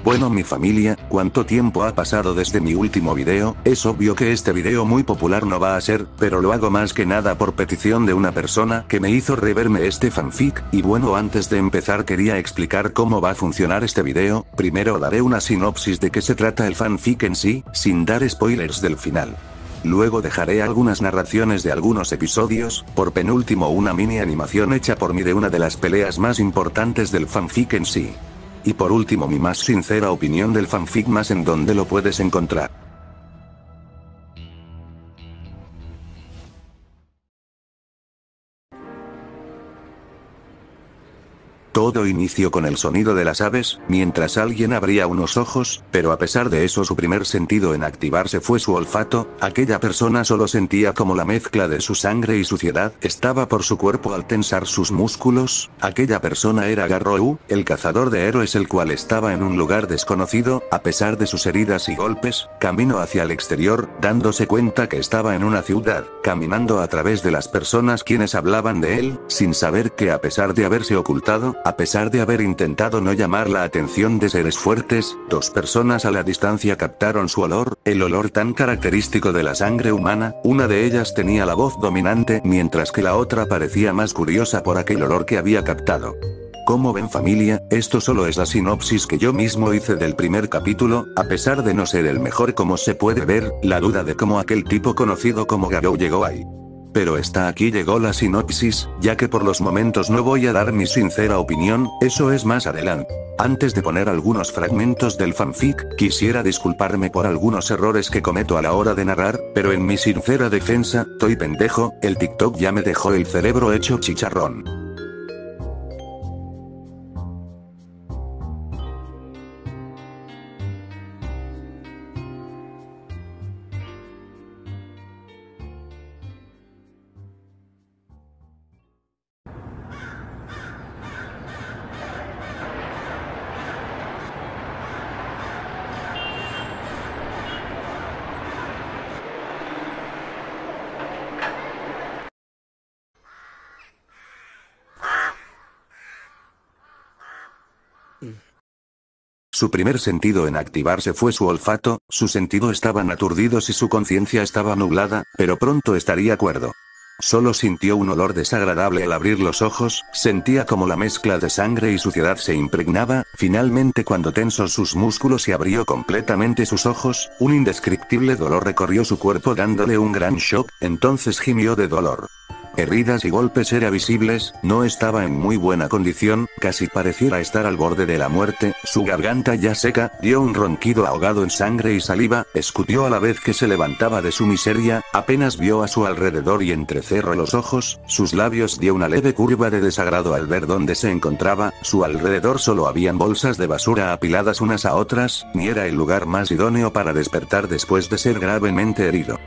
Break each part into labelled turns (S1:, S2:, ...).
S1: Bueno mi familia, ¿cuánto tiempo ha pasado desde mi último video? Es obvio que este video muy popular no va a ser, pero lo hago más que nada por petición de una persona que me hizo reverme este fanfic, y bueno antes de empezar quería explicar cómo va a funcionar este video. Primero daré una sinopsis de qué se trata el fanfic en sí, sin dar spoilers del final. Luego dejaré algunas narraciones de algunos episodios, por penúltimo una mini animación hecha por mí de una de las peleas más importantes del fanfic en sí. Y por último mi más sincera opinión del fanfic más en donde lo puedes encontrar. Todo inició con el sonido de las aves, mientras alguien abría unos ojos, pero a pesar de eso su primer sentido en activarse fue su olfato. Aquella persona solo sentía como la mezcla de su sangre y suciedad estaba por su cuerpo al tensar sus músculos. Aquella persona era Garrou, el cazador de héroes, el cual estaba en un lugar desconocido, a pesar de sus heridas y golpes, camino hacia el exterior, dándose cuenta que estaba en una ciudad, caminando a través de las personas quienes hablaban de él, sin saber que a pesar de haberse ocultado, a pesar de haber intentado no llamar la atención de seres fuertes, dos personas a la distancia captaron su olor, el olor tan característico de la sangre humana. Una de ellas tenía la voz dominante, mientras que la otra parecía más curiosa por aquel olor que había captado. Como ven familia, esto solo es la sinopsis que yo mismo hice del primer capítulo, a pesar de no ser el mejor como se puede ver, la duda de cómo aquel tipo conocido como Garou llegó ahí. Pero hasta aquí llegó la sinopsis, ya que por los momentos no voy a dar mi sincera opinión, eso es más adelante. Antes de poner algunos fragmentos del fanfic, quisiera disculparme por algunos errores que cometo a la hora de narrar, pero en mi sincera defensa, estoy pendejo, el TikTok ya me dejó el cerebro hecho chicharrón. Su primer sentido en activarse fue su olfato, sus sentidos estaban aturdidos y su conciencia estaba nublada, pero pronto estaría cuerdo. Solo sintió un olor desagradable al abrir los ojos, sentía como la mezcla de sangre y suciedad se impregnaba. Finalmente cuando tensó sus músculos y abrió completamente sus ojos, un indescriptible dolor recorrió su cuerpo dándole un gran shock, entonces gimió de dolor. Heridas y golpes eran visibles, no estaba en muy buena condición, casi pareciera estar al borde de la muerte, su garganta ya seca, dio un ronquido ahogado en sangre y saliva, escupió a la vez que se levantaba de su miseria, apenas vio a su alrededor y entrecerró los ojos, sus labios dio una leve curva de desagrado al ver dónde se encontraba, su alrededor solo habían bolsas de basura apiladas unas a otras, ni era el lugar más idóneo para despertar después de ser gravemente herido.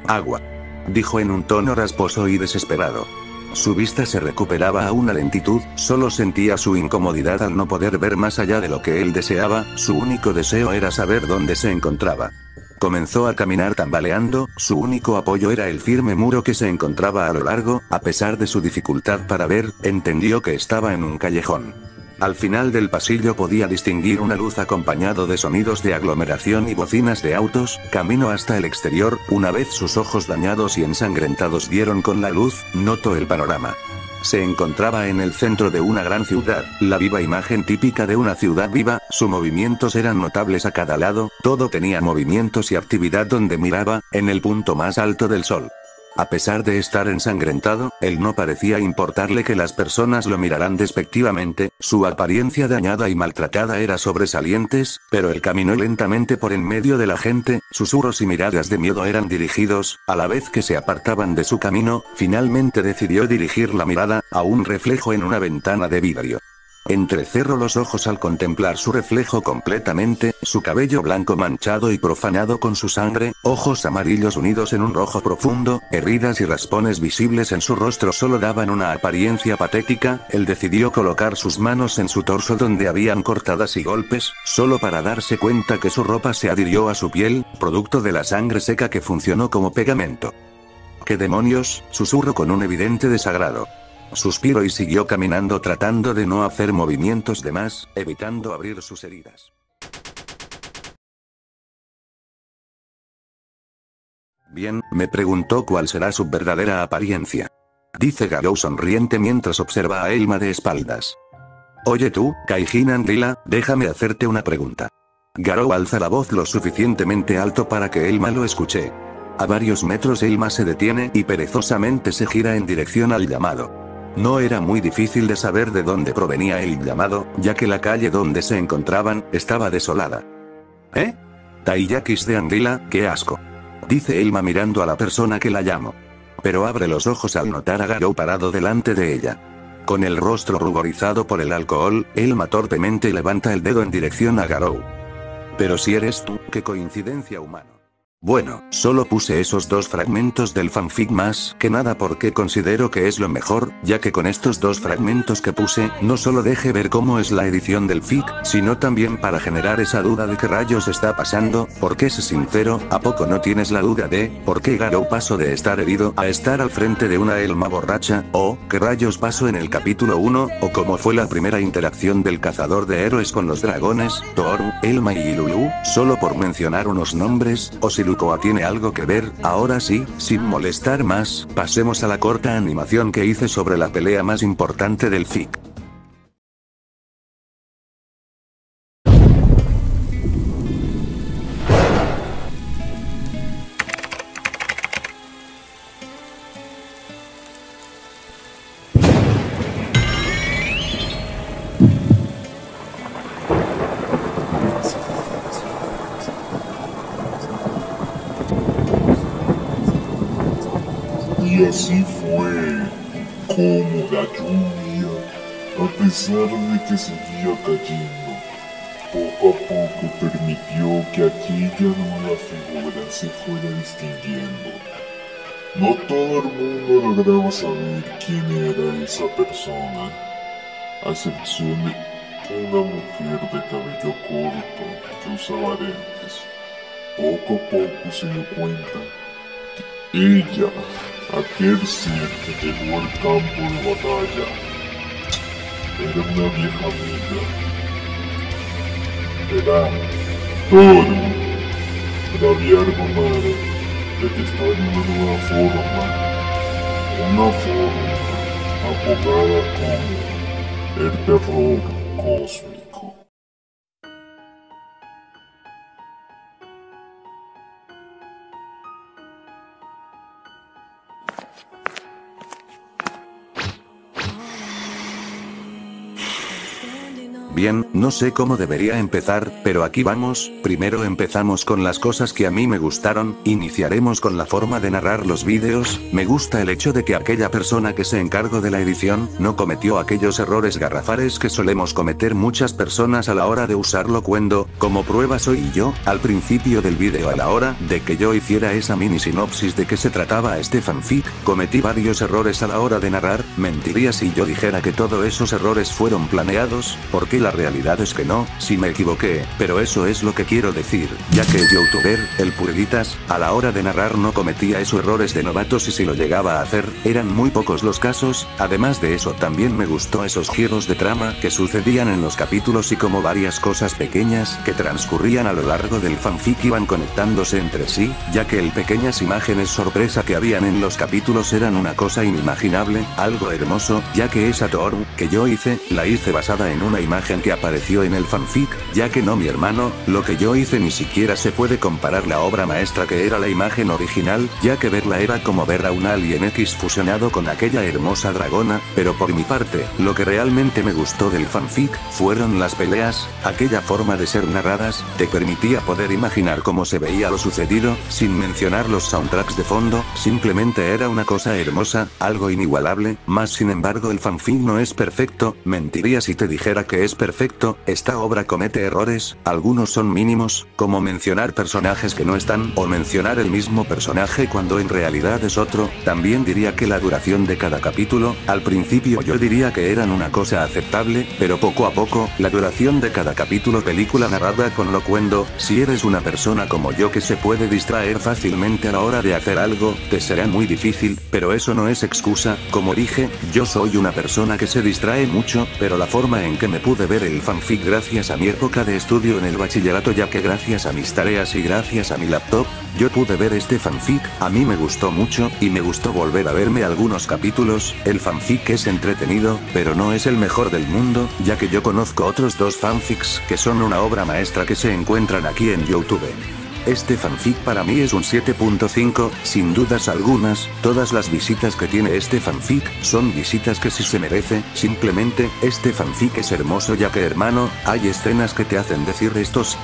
S1: Agua. Dijo en un tono rasposo y desesperado. Su vista se recuperaba a una lentitud, solo sentía su incomodidad al no poder ver más allá de lo que él deseaba, su único deseo era saber dónde se encontraba. Comenzó a caminar tambaleando, su único apoyo era el firme muro que se encontraba a lo largo, a pesar de su dificultad para ver, entendió que estaba en un callejón. Al final del pasillo podía distinguir una luz acompañado de sonidos de aglomeración y bocinas de autos, camino hasta el exterior. Una vez sus ojos dañados y ensangrentados dieron con la luz, notó el panorama. Se encontraba en el centro de una gran ciudad, la viva imagen típica de una ciudad viva, sus movimientos eran notables a cada lado, todo tenía movimientos y actividad donde miraba, en el punto más alto del sol. A pesar de estar ensangrentado, él no parecía importarle que las personas lo miraran despectivamente, su apariencia dañada y maltratada era sobresalientes, pero él caminó lentamente por en medio de la gente, susurros y miradas de miedo eran dirigidos, a la vez que se apartaban de su camino, finalmente decidió dirigir la mirada, a un reflejo en una ventana de vidrio. Entrecerró los ojos al contemplar su reflejo completamente, su cabello blanco manchado y profanado con su sangre, ojos amarillos unidos en un rojo profundo, heridas y raspones visibles en su rostro solo daban una apariencia patética. Él decidió colocar sus manos en su torso donde habían cortadas y golpes, solo para darse cuenta que su ropa se adhirió a su piel, producto de la sangre seca que funcionó como pegamento. ¿Qué demonios?, susurró con un evidente desagrado. Suspiró y siguió caminando tratando de no hacer movimientos de más, evitando abrir sus heridas. Bien, me preguntó cuál será su verdadera apariencia. Dice Garou sonriente mientras observa a Elma de espaldas. Oye tú, Kaijin Andila, déjame hacerte una pregunta. Garou alza la voz lo suficientemente alto para que Elma lo escuche. A varios metros Elma se detiene y perezosamente se gira en dirección al llamado. No era muy difícil de saber de dónde provenía el llamado, ya que la calle donde se encontraban estaba desolada. ¿Eh? Taiyakis de Andila, qué asco. Dice Elma mirando a la persona que la llamó. Pero abre los ojos al notar a Garou parado delante de ella. Con el rostro ruborizado por el alcohol, Elma torpemente levanta el dedo en dirección a Garou. Pero si eres tú, qué coincidencia humana. Bueno, solo puse esos 2 fragmentos del fanfic más que nada porque considero que es lo mejor, ya que con estos 2 fragmentos que puse, no solo deje ver cómo es la edición del fic, sino también para generar esa duda de qué rayos está pasando, porque sé sincero, ¿a poco no tienes la duda de por qué Garou pasó de estar herido a estar al frente de una Elma borracha, o qué rayos pasó en el capítulo 1, o cómo fue la primera interacción del cazador de héroes con los dragones, Toru, Elma y Lulu, solo por mencionar unos nombres, o si Lucoa tiene algo que ver? Ahora sí, sin molestar más, pasemos a la corta animación que hice sobre la pelea más importante del fic.
S2: Y así fue como la lluvia, a pesar de que seguía cayendo, poco a poco permitió que aquella nueva figura se fuera distinguiendo. No todo el mundo lograba saber quién era esa persona, a excepción de una mujer de cabello corto que usaba lentes. Poco a poco se dio cuenta que ella, aquel ser que llegó al campo de batalla, era una vieja amiga. Era todo. Pero había algo malo, de que estaba en una nueva forma apodada como el terror cósmico.
S1: Bien, no sé cómo debería empezar, pero aquí vamos. Primero empezamos con las cosas que a mí me gustaron, iniciaremos con la forma de narrar los vídeos. Me gusta el hecho de que aquella persona que se encargó de la edición, no cometió aquellos errores garrafales que solemos cometer muchas personas a la hora de usarlo cuando, como prueba soy yo, al principio del vídeo a la hora de que yo hiciera esa mini sinopsis de qué se trataba este fanfic, cometí varios errores a la hora de narrar. Mentiría si yo dijera que todos esos errores fueron planeados, porque la realidad es que no, si me equivoqué, pero eso es lo que quiero decir, ya que el youtuber, el Purguitas, a la hora de narrar no cometía esos errores de novatos y si lo llegaba a hacer, eran muy pocos los casos. Además de eso también me gustó esos giros de trama que sucedían en los capítulos y como varias cosas pequeñas que transcurrían a lo largo del fanfic iban conectándose entre sí, ya que el pequeñas imágenes sorpresa que habían en los capítulos eran una cosa inimaginable, algo hermoso, ya que esa Toru, que yo hice, la hice basada en una imagen que apareció en el fanfic, ya que no mi hermano, lo que yo hice ni siquiera se puede comparar la obra maestra que era la imagen original, ya que verla era como ver a un Alien X fusionado con aquella hermosa dragona, pero por mi parte, lo que realmente me gustó del fanfic, fueron las peleas, aquella forma de ser narradas, te permitía poder imaginar cómo se veía lo sucedido, sin mencionar los soundtracks de fondo, simplemente era una cosa hermosa, algo inigualable, más sin embargo el fanfic no es perfecto, mentiría si te dijera que es perfecto, esta obra comete errores, algunos son mínimos, como mencionar personajes que no están o mencionar el mismo personaje cuando en realidad es otro. También diría que la duración de cada capítulo, al principio yo diría que eran una cosa aceptable, pero poco a poco, la duración de cada capítulo película narrada con locuendo, si eres una persona como yo que se puede distraer fácilmente a la hora de hacer algo, te será muy difícil, pero eso no es excusa, como dije, yo soy una persona que se distrae mucho, pero la forma en que me pude ver ver el fanfic gracias a mi época de estudio en el bachillerato, ya que gracias a mis tareas y gracias a mi laptop, yo pude ver este fanfic. A mí me gustó mucho, y me gustó volver a verme algunos capítulos. El fanfic es entretenido, pero no es el mejor del mundo, ya que yo conozco otros dos fanfics que son una obra maestra que se encuentran aquí en YouTube. Este fanfic para mí es un 7.5, sin dudas algunas. Todas las visitas que tiene este fanfic son visitas que sí se merece. Simplemente, este fanfic es hermoso, ya que, hermano, hay escenas que te hacen decir estos.